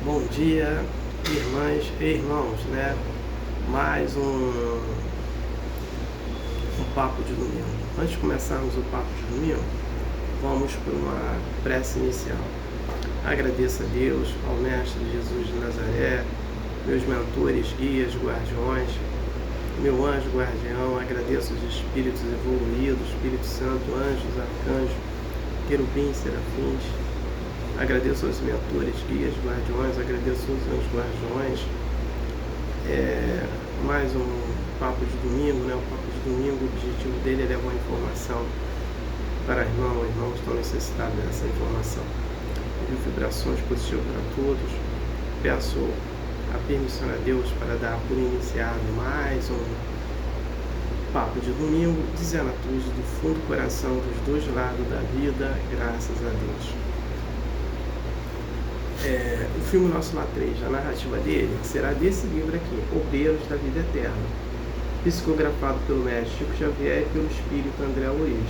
Bom dia, irmãs e irmãos, né? Mais um papo de domingo. Antes de começarmos o papo de domingo, vamos para uma prece inicial. Agradeço a Deus, ao Mestre Jesus de Nazaré, meus mentores, guias, guardiões, meu anjo guardião. Agradeço os espíritos evoluídos, Espírito Santo, anjos, arcanjos, querubins, serafins. Agradeço aos mentores, guias, guardiões, agradeço aos anjos guardiões. Mais um papo de domingo, né? O papo de domingo, o objetivo dele é levar informação para irmãos que estão necessitados dessa informação. Envio vibrações positivas para todos. Peço a permissão a Deus para dar por iniciado mais um papo de domingo, dizendo a todos do fundo do coração, dos dois lados da vida, graças a Deus. O filme Nosso Lar 3, a narrativa dele será desse livro aqui, Obreiros da Vida Eterna, psicografado pelo mestre Chico Xavier e pelo espírito André Luiz.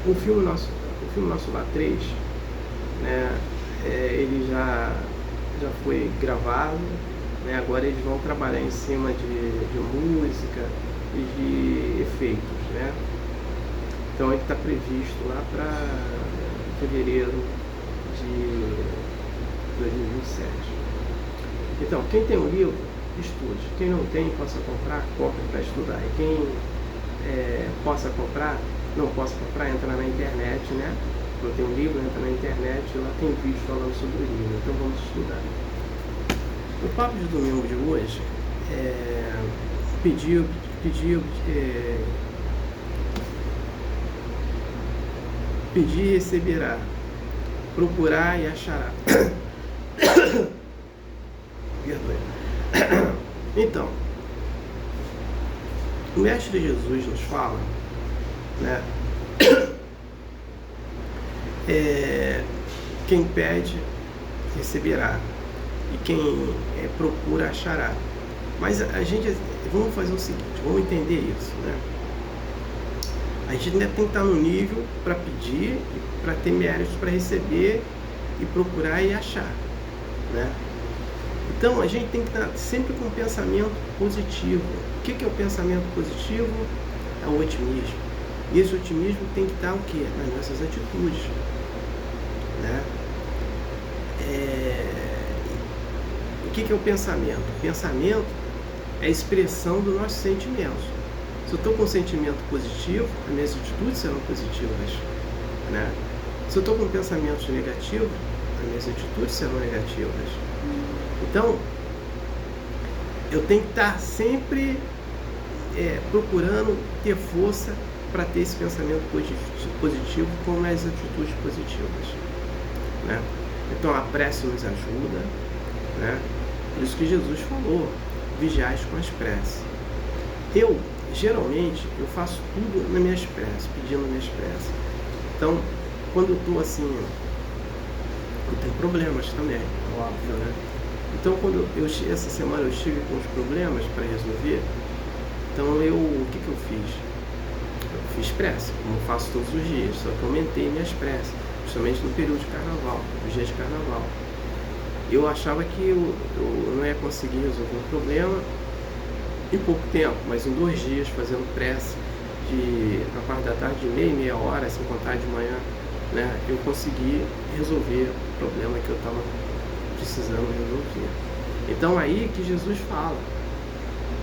O filme Nosso Lar 3, né, ele já foi gravado, né, agora eles vão trabalhar em cima de música e de efeitos, né? Então ele está previsto lá para fevereiro de 2027. Então, quem tem um livro, estude. Quem não tem, possa comprar, compre para estudar. E quem não possa comprar, entra na internet, né? Não tem um livro, entra na internet, lá tem vídeo falando sobre o livro. Então vamos estudar. O papo de domingo de hoje pedir e receberá, procurar e achará. Perdoe. Então, o Mestre Jesus nos fala, né? Quem pede, receberá. E quem procura, achará. Mas vamos fazer o seguinte, vamos entender isso, né? A gente ainda tem que estar no nível para pedir, para ter méritos para receber e procurar e achar, né? Então a gente tem que estar sempre com um pensamento positivo. O que é o pensamento positivo? É o otimismo. E esse otimismo tem que estar o quê? Nas nossas atitudes, né? O que é o pensamento? O pensamento é a expressão dos nossos sentimentos. Se eu estou com um sentimento positivo, as minhas atitudes serão positivas, né? Se eu estou com pensamentos negativos, as minhas atitudes serão negativas. Então, eu tenho que estar sempre procurando ter força para ter esse pensamento positivo com as atitudes positivas, né? Então, a prece nos ajuda, né? Por isso que Jesus falou, vigiais com as preces. Geralmente, eu faço tudo nas minhas preces, pedindo nas minhas preces. Então, quando eu estou assim, eu tenho problemas também, óbvio, né? Então, essa semana eu estive com os problemas para resolver, então o que eu fiz? Eu fiz prece, como eu faço todos os dias, só que eu aumentei minhas preces, justamente no período de carnaval, nos dias de carnaval. Eu achava que eu não ia conseguir resolver o problema em pouco tempo, mas em 2 dias fazendo prece na parte da tarde, de meia hora, sem contar de manhã, né, eu consegui resolver o problema que eu estava precisando resolver. Então aí que Jesus fala,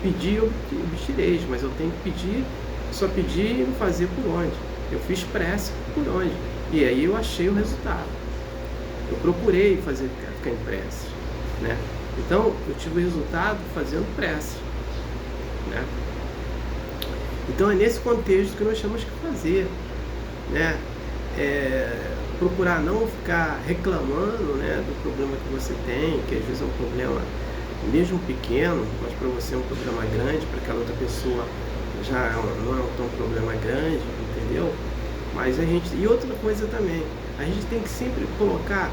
pedir obtereis, mas eu tenho que pedir, só pedir e fazer por onde? Eu fiz prece por onde? E aí eu achei o resultado. Eu procurei ficar em prece, né? Então eu tive o resultado fazendo prece, né? Então é nesse contexto que nós temos que fazer, né? Procurar não ficar reclamando, né, do problema que você tem, que às vezes é um problema mesmo pequeno, mas para você é um problema grande, para aquela outra pessoa já não é um problema grande, entendeu? Mas e outra coisa também, a gente tem que sempre colocar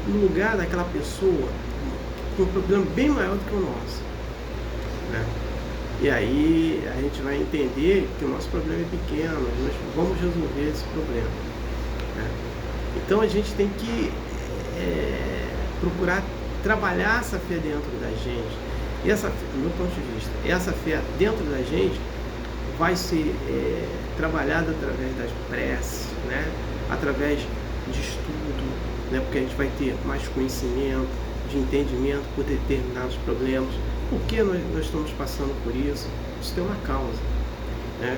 no lugar daquela pessoa com um problema bem maior do que o nosso, né? E aí a gente vai entender que o nosso problema é pequeno, nós vamos resolver esse problema, né? Então a gente tem que procurar trabalhar essa fé dentro da gente. E essa, do meu ponto de vista, essa fé dentro da gente vai ser trabalhada através das preces, né? Através de estudo, né? Porque a gente vai ter mais conhecimento, de entendimento por determinados problemas. Por que nós estamos passando por isso? Isso tem uma causa, né?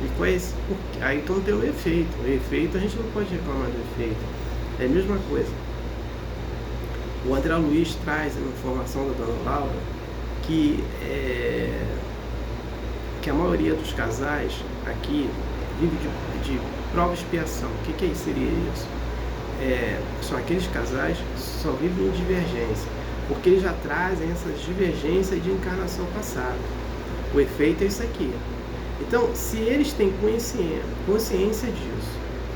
E qual é esse? Aí então tem o efeito. O efeito a gente não pode reclamar do efeito. É a mesma coisa. O André Luiz traz na informação da Dona Laura que a maioria dos casais aqui vive de prova e expiação. O que seria isso? São aqueles casais que só vivem em divergência, porque eles já trazem essas divergências de encarnação passada. O efeito é isso aqui. Então, se eles têm consciência disso,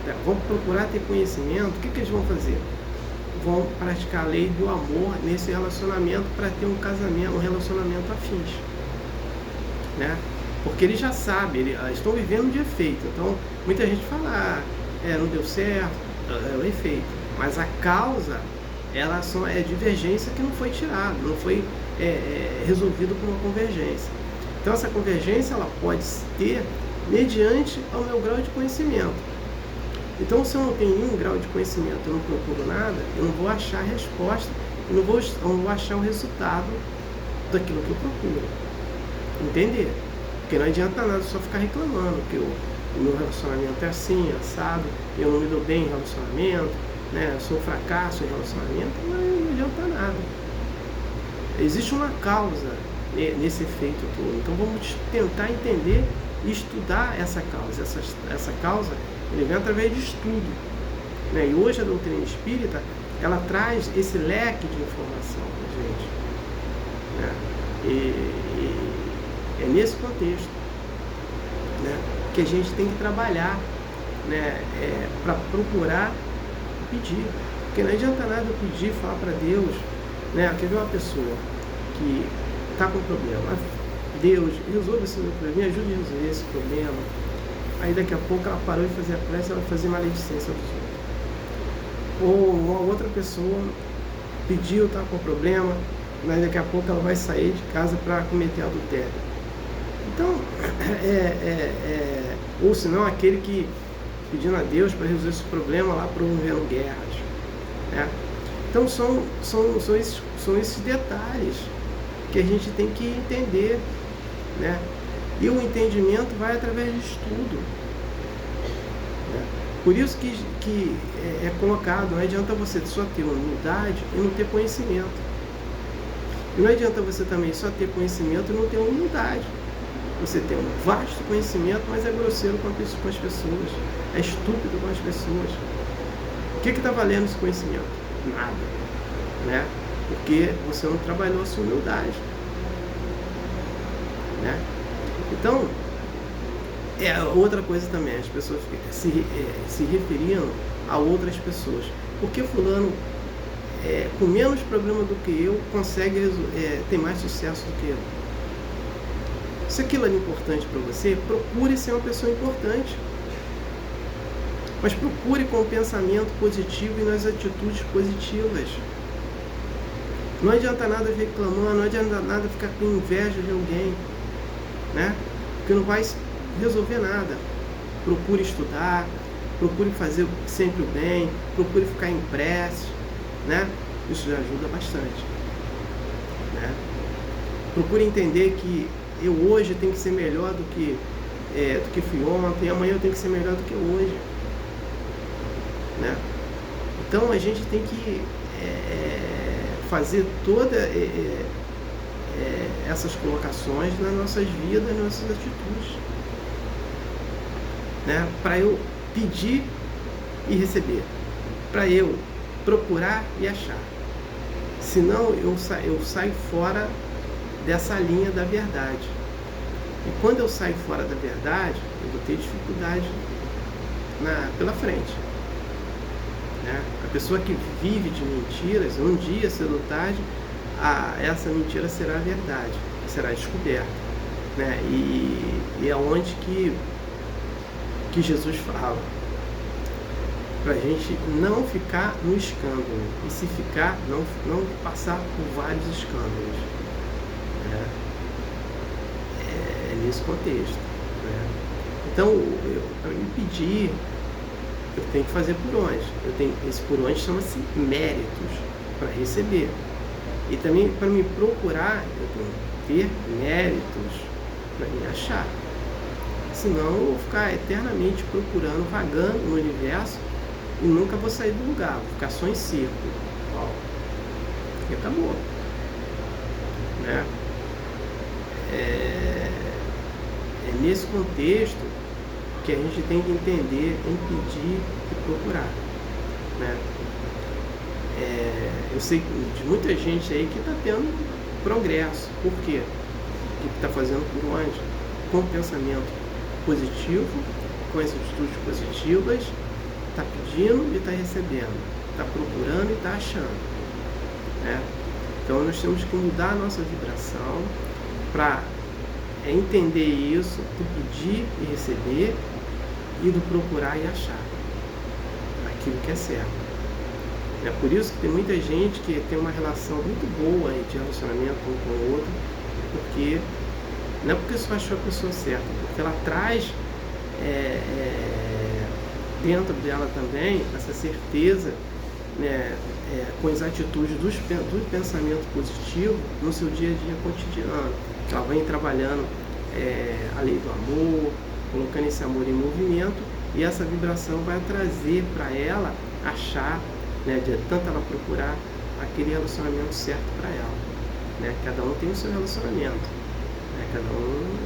né, vão procurar ter conhecimento, o que eles vão fazer? Vão praticar a lei do amor nesse relacionamento para ter um casamento, um relacionamento afins, né? Porque eles já sabem, eles estão vivendo de efeito. Então, muita gente fala, não deu certo, é o efeito. Mas a causa, ela é divergência que não foi tirada, não foi resolvido com uma convergência. Então, essa convergência, ela pode ter mediante ao meu grau de conhecimento. Então, se eu não tenho nenhum grau de conhecimento, eu não procuro nada, eu não vou achar a resposta, eu não vou achar o resultado daquilo que eu procuro. Entender? Porque não adianta nada só ficar reclamando que o meu relacionamento é assim, assado, eu não me dou bem em relacionamento, né? Eu sou um fracasso em relacionamento, não adianta nada. Existe uma causa nesse efeito todo. Então vamos tentar entender e estudar essa causa. Essa causa, ele vem através de estudo, né? E hoje a doutrina espírita, ela traz esse leque de informação para a gente, né? E é nesse contexto, né, que a gente tem que trabalhar, né, para procurar pedir. Porque não adianta nada eu pedir, falar para Deus, né? Quer ver uma pessoa que está com problema, Deus, resolve esse meu problema, me ajude a resolver esse problema. Aí daqui a pouco ela parou de fazer a prece, ela vai fazer maledicência dos outros. Ou uma outra pessoa pediu, está com problema, mas daqui a pouco ela vai sair de casa para cometer adultério. Então, ou senão aquele que pedindo a Deus para resolver esse problema lá promovendo guerras, né? Então são esses detalhes que a gente tem que entender, né? E o entendimento vai através de estudo, né? Por isso que é colocado, não adianta você só ter humildade e não ter conhecimento. E não adianta você também só ter conhecimento e não ter humildade. Você tem um vasto conhecimento, mas é grosseiro com as pessoas, é estúpido com as pessoas. O que está valendo esse conhecimento? Nada, né? Porque você não trabalhou a sua humildade, né? Então, outra coisa também, as pessoas se referiam a outras pessoas. Porque fulano, com menos problema do que eu, consegue ter mais sucesso do que eu. Se aquilo é importante para você, procure ser uma pessoa importante. Mas procure com um pensamento positivo e nas atitudes positivas. Não adianta nada reclamar, não adianta nada ficar com inveja de alguém, né? Porque não vai resolver nada. Procure estudar, procure fazer sempre o bem, procure ficar em prece, né? Isso já ajuda bastante, né? Procure entender que eu hoje tenho que ser melhor do que fui ontem, amanhã eu tenho que ser melhor do que hoje, né? Então a gente tem que fazer todas essas colocações nas nossas vidas, nas nossas atitudes, né? Para eu pedir e receber, para eu procurar e achar. Senão eu saio fora dessa linha da verdade. E quando eu saio fora da verdade, eu vou ter dificuldade pela frente, né? A pessoa que vive de mentiras, um dia, cedo ou tarde, essa mentira será a verdade, será descoberta. né? E é onde que Jesus fala para a gente não ficar no escândalo, e se ficar, não passar por vários escândalos, né? É nesse contexto, né? Então, para me pedir, eu tenho que fazer por onde. Esse por onde chama-se méritos para receber. E também para me procurar, eu tenho que ter méritos para me achar. Senão eu vou ficar eternamente procurando, vagando no universo e nunca vou sair do lugar, vou ficar só em círculo. E acabou. Né? É nesse contexto que a gente tem que entender em pedir e procurar. Né? Eu sei de muita gente aí que está tendo progresso. Por quê? O que está fazendo por onde? Com pensamento positivo, com as atitudes positivas, está pedindo e está recebendo, está procurando e está achando. Né? Então nós temos que mudar a nossa vibração para entender isso, do pedir e receber e do procurar e achar aquilo que é certo. É por isso que tem muita gente que tem uma relação muito boa de relacionamento um com o outro, porque não é porque só achou a pessoa certa, porque ela traz dentro dela também essa certeza, né, com as atitudes do pensamento positivo no seu dia a dia cotidiano. Ela vem trabalhando a lei do amor, colocando esse amor em movimento, e essa vibração vai trazer para ela achar, né, de tanto ela procurar aquele relacionamento certo para ela. Né? Cada um tem o seu relacionamento, né? Cada um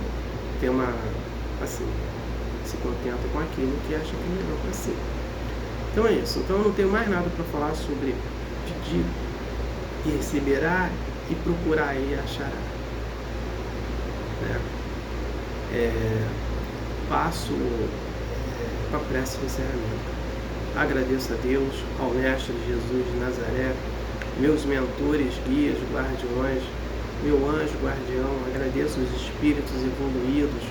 tem assim, se contenta com aquilo que acha que é melhor para si. Então é isso. Então eu não tenho mais nada para falar sobre pedir e receberá e procurar e achará. Né? Passo para a prece de encerramento. Agradeço a Deus, ao Mestre Jesus de Nazaré, meus mentores, guias, guardiões, meu anjo guardião. Agradeço os espíritos evoluídos,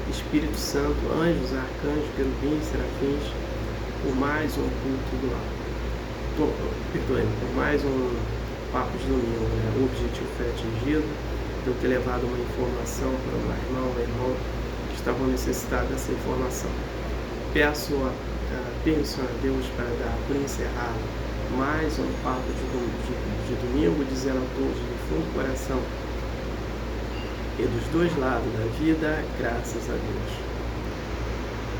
Espírito Santo, anjos, arcanjos, querubins, serafins, por mais um culto do lar. Por mais um papo de domingo. Né? O objetivo foi atingido, de eu ter levado uma informação para um irmão que estavam necessitados dessa informação. Peço permissão a Deus para dar por encerrado mais um papo de domingo, dizendo a todos do fundo do coração e dos dois lados da vida, graças a Deus.